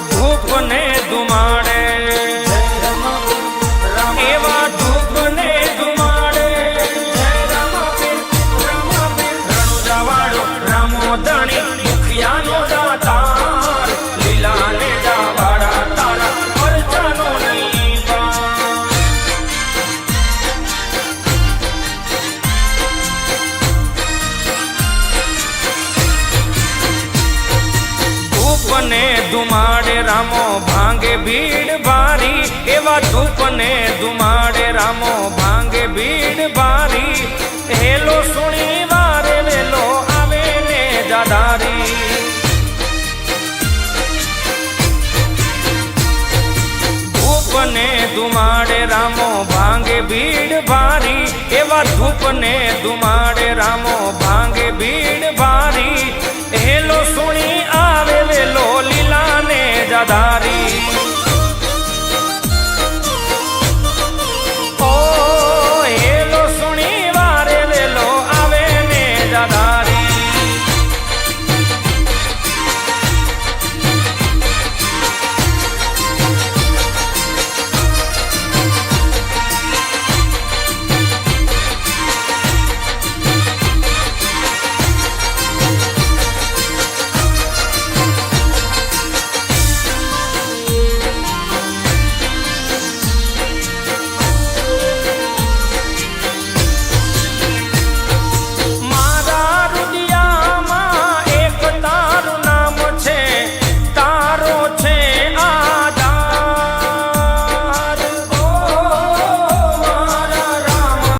ધૂપ ને ધુમાડે એવા ધૂપ ને ધુમાડે રણુજાવાળો રામો ધણી મુખિયાનો દાતાર લીલા ને જાવાળા તારા પરચાનો નહીં ધૂપ ને ધુમાડે રામો ભાંગે ભીડ ભારી એવા ધૂપ ને ધુમાડે રામો ભાંગે ભીડ ભારી હેલો સુણી વારે વેલો આવે ને જાદારી ધૂપ ને ધુમાડે રામો ભાંગે ભીડ ભારી એવા ધૂપ ને